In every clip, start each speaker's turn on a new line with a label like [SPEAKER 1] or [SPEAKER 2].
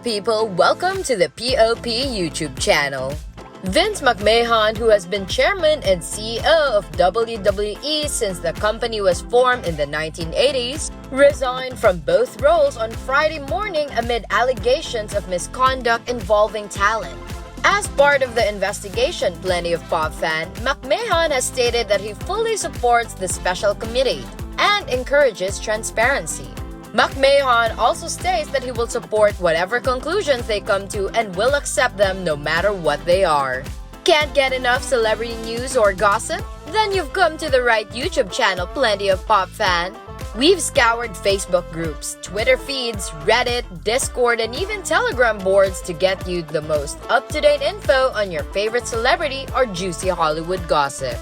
[SPEAKER 1] people, welcome to the POP YouTube channel. Vince McMahon, who has been chairman and CEO of WWE since the company was formed in the 1980s, resigned from both roles on Friday morning amid allegations of misconduct involving talent. As part of the investigation, Plenty of Pop fan, McMahon has stated that he fully supports the special committee and encourages transparency. McMahon also states that he will support whatever conclusions they come to and will accept them no matter what they are. Can't get enough celebrity news or gossip? Then you've come to the right YouTube channel, Plenty of Pop fan. We've scoured Facebook groups, Twitter feeds, Reddit, Discord, and even Telegram boards to get you the most up-to-date info on your favorite celebrity or juicy Hollywood gossip.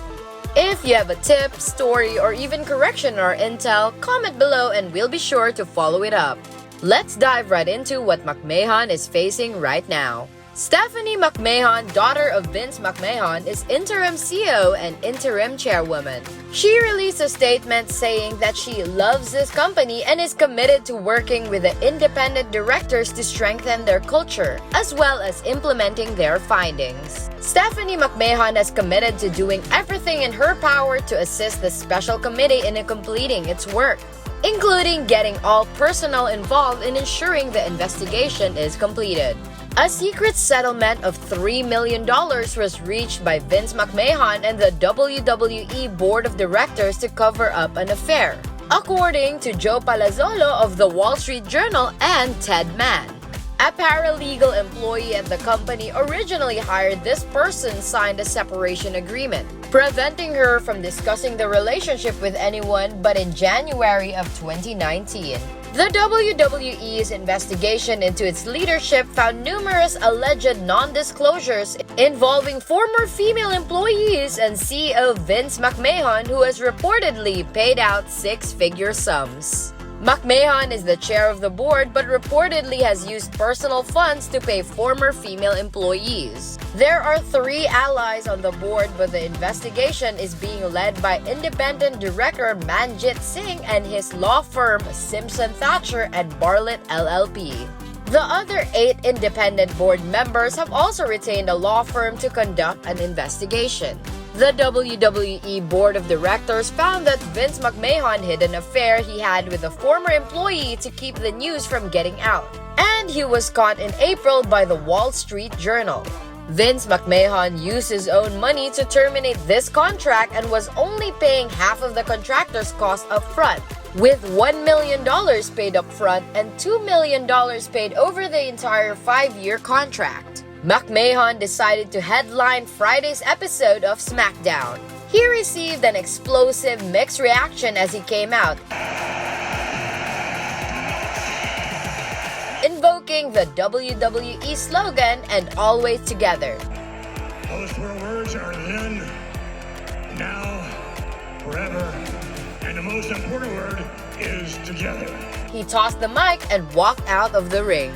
[SPEAKER 1] If you have a tip, story, or even correction or intel, comment below and we'll be sure to follow it up. Let's dive right into what McMahon is facing right now. Stephanie McMahon, daughter of Vince McMahon, is interim CEO and interim chairwoman. She released a statement saying that she loves this company and is committed to working with the independent directors to strengthen their culture, as well as implementing their findings. Stephanie McMahon has committed to doing everything in her power to assist the special committee in completing its work, including getting all personnel involved in ensuring the investigation is completed. A secret settlement of $3 million was reached by Vince McMahon and the WWE Board of Directors to cover up an affair, according to Joe Palazzolo of the Wall Street Journal and Ted Mann. A paralegal employee at the company originally hired this person signed a separation agreement, preventing her from discussing the relationship with anyone but in January of 2019. The WWE's investigation into its leadership found numerous alleged non-disclosures involving former female employees and CEO Vince McMahon, who has reportedly paid out six-figure sums. McMahon is the chair of the board but reportedly has used personal funds to pay former female employees. There are 3 allies on the board, but the investigation is being led by independent director Manjit Singh and his law firm Simpson Thacher and Bartlett LLP. The other 8 independent board members have also retained a law firm to conduct an investigation. The WWE Board of Directors found that Vince McMahon hid an affair he had with a former employee to keep the news from getting out, and he was caught in April by the Wall Street Journal. Vince McMahon used his own money to terminate this contract and was only paying half of the contractor's cost up front, with $1 million paid up front and $2 million paid over the entire 5-year contract. McMahon decided to headline Friday's episode of SmackDown. He received an explosive mixed reaction as he came out, invoking the WWE slogan and always together.
[SPEAKER 2] Those 4 words are then, now, forever, and the most important word is together.
[SPEAKER 1] He tossed the mic and walked out of the ring.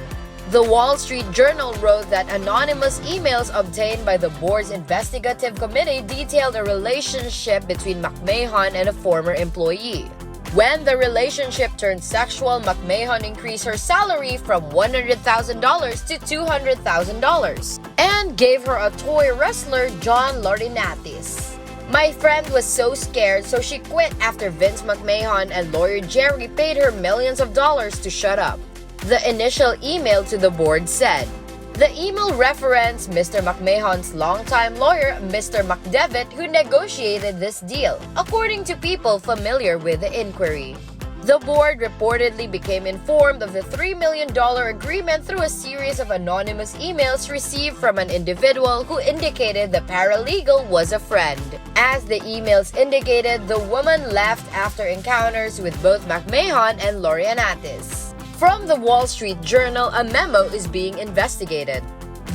[SPEAKER 1] The Wall Street Journal wrote that anonymous emails obtained by the board's investigative committee detailed a relationship between McMahon and a former employee. When the relationship turned sexual, McMahon increased her salary from $100,000 to $200,000 and gave her a toy wrestler, John Laurinaitis. My friend was so scared, so she quit after Vince McMahon and lawyer Jerry paid her millions of dollars to shut up, the initial email to the board said. The email referenced Mr. McMahon's longtime lawyer, Mr. McDevitt, who negotiated this deal, according to people familiar with the inquiry. The board reportedly became informed of the $3 million agreement through a series of anonymous emails received from an individual who indicated the paralegal was a friend. As the emails indicated, the woman left after encounters with both McMahon and Laurinaitis. From the Wall Street Journal, a memo is being investigated.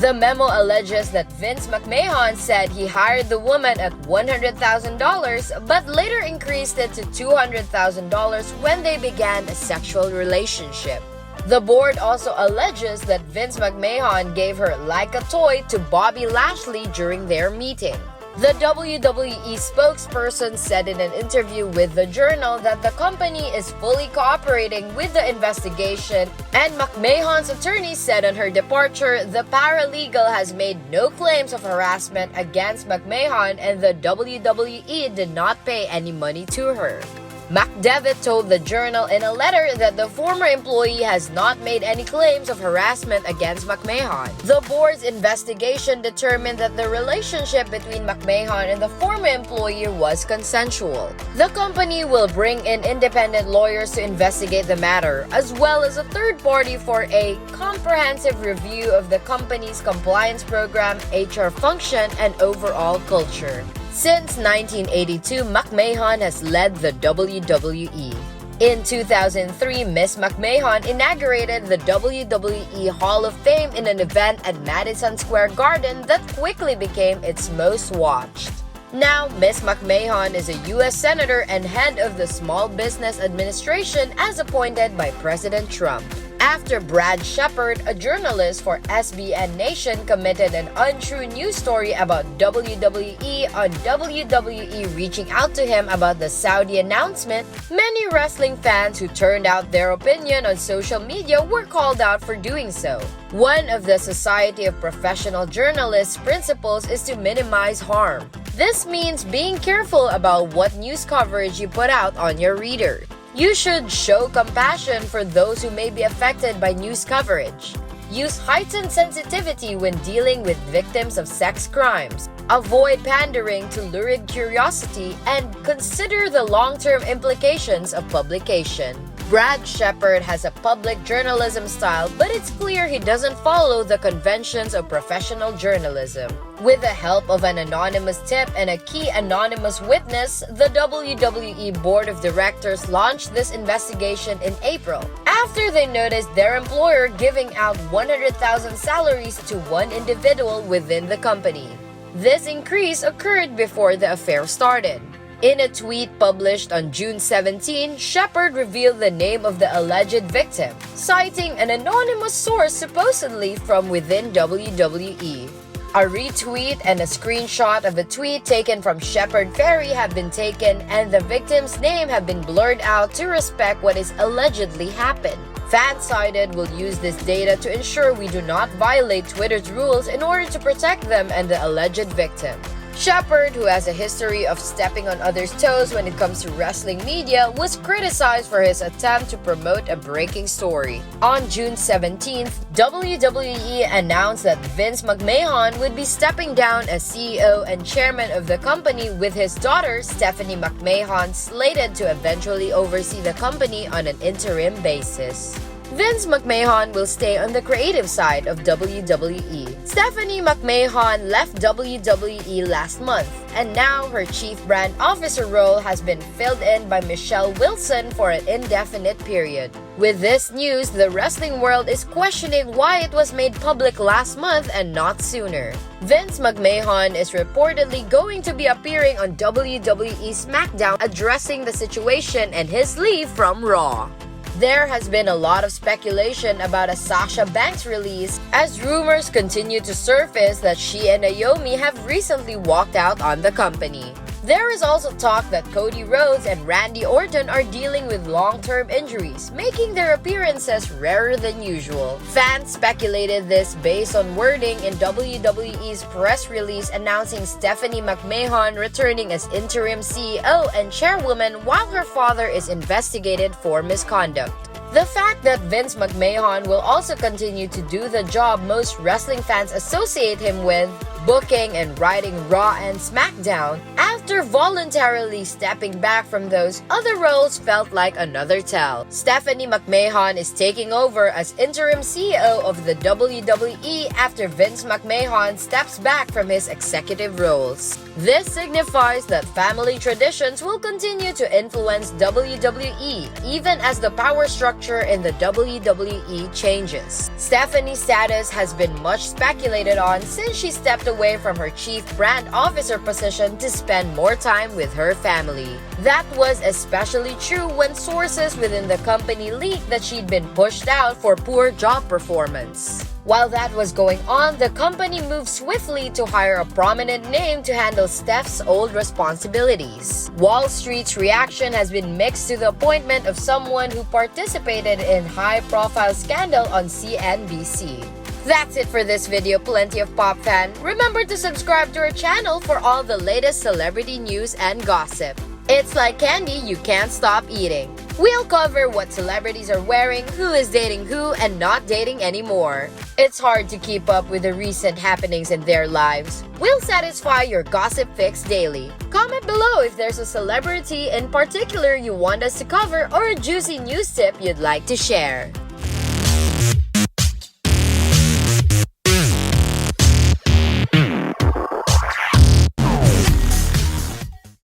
[SPEAKER 1] The memo alleges that Vince McMahon said he hired the woman at $100,000 but later increased it to $200,000 when they began a sexual relationship. The board also alleges that Vince McMahon gave her like a toy to Bobby Lashley during their meeting. The WWE spokesperson said in an interview with the Journal that the company is fully cooperating with the investigation, and McMahon's attorney said on her departure the paralegal has made no claims of harassment against McMahon and the WWE did not pay any money to her. McDevitt told the Journal in a letter that the former employee has not made any claims of harassment against McMahon. The board's investigation determined that the relationship between McMahon and the former employee was consensual. The company will bring in independent lawyers to investigate the matter, as well as a third party for a comprehensive review of the company's compliance program, HR function, and overall culture. Since 1982, McMahon has led the WWE. In 2003, Ms. McMahon inaugurated the WWE Hall of Fame in an event at Madison Square Garden that quickly became its most watched. Now, Ms. McMahon is a U.S. Senator and head of the Small Business Administration as appointed by President Trump. After Brad Shepard, a journalist for SBN Nation, committed an untrue news story about WWE on WWE reaching out to him about the Saudi announcement, many wrestling fans who turned out their opinion on social media were called out for doing so. One of the Society of Professional Journalists' principles is to minimize harm. This means being careful about what news coverage you put out on your reader. You should show compassion for those who may be affected by news coverage. Use heightened sensitivity when dealing with victims of sex crimes. Avoid pandering to lurid curiosity and consider the long-term implications of publication. Brad Shepard has a public journalism style, but it's clear he doesn't follow the conventions of professional journalism. With the help of an anonymous tip and a key anonymous witness, the WWE Board of Directors launched this investigation in April, after they noticed their employer giving out 100,000 salaries to one individual within the company. This increase occurred before the affair started. In a tweet published on June 17, Shepard revealed the name of the alleged victim, citing an anonymous source supposedly from within WWE. A retweet and a screenshot of the tweet taken from Shepard Ferry have been taken, and the victim's name have been blurred out to respect what is allegedly happened. Fansided will use this data to ensure we do not violate Twitter's rules in order to protect them and the alleged victim. Shepard, who has a history of stepping on others' toes when it comes to wrestling media, was criticized for his attempt to promote a breaking story. On June 17th, WWE announced that Vince McMahon would be stepping down as CEO and chairman of the company, with his daughter, Stephanie McMahon, slated to eventually oversee the company on an interim basis. Vince McMahon will stay on the creative side of WWE. Stephanie McMahon left WWE last month, and now her Chief Brand Officer role has been filled in by Michelle Wilson for an indefinite period. With this news, the wrestling world is questioning why it was made public last month and not sooner. Vince McMahon is reportedly going to be appearing on WWE SmackDown addressing the situation and his leave from Raw. There has been a lot of speculation about a Sasha Banks release, as rumors continue to surface that she and Naomi have recently walked out on the company. There is also talk that Cody Rhodes and Randy Orton are dealing with long-term injuries, making their appearances rarer than usual. Fans speculated this based on wording in WWE's press release announcing Stephanie McMahon returning as interim CEO and chairwoman while her father is investigated for misconduct. The fact that Vince McMahon will also continue to do the job most wrestling fans associate him with, booking and writing Raw and SmackDown, after voluntarily stepping back from those other roles, felt like another tell. Stephanie McMahon is taking over as interim CEO of the WWE after Vince McMahon steps back from his executive roles. This signifies that family traditions will continue to influence WWE, even as the power structure in the WWE changes. Stephanie's status has been much speculated on since she stepped away from her Chief Brand Officer position to spend more time with her family. That was especially true when sources within the company leaked that she'd been pushed out for poor job performance. While that was going on, the company moved swiftly to hire a prominent name to handle Steph's old responsibilities. Wall Street's reaction has been mixed to the appointment of someone who participated in high-profile scandal on CNBC. That's it for this video, Plenty of Pop fan. Remember to subscribe to our channel for all the latest celebrity news and gossip. It's like candy you can't stop eating. We'll cover what celebrities are wearing, who is dating who, and not dating anymore. It's hard to keep up with the recent happenings in their lives. We'll satisfy your gossip fix daily. Comment below if there's a celebrity in particular you want us to cover or a juicy news tip you'd like to share.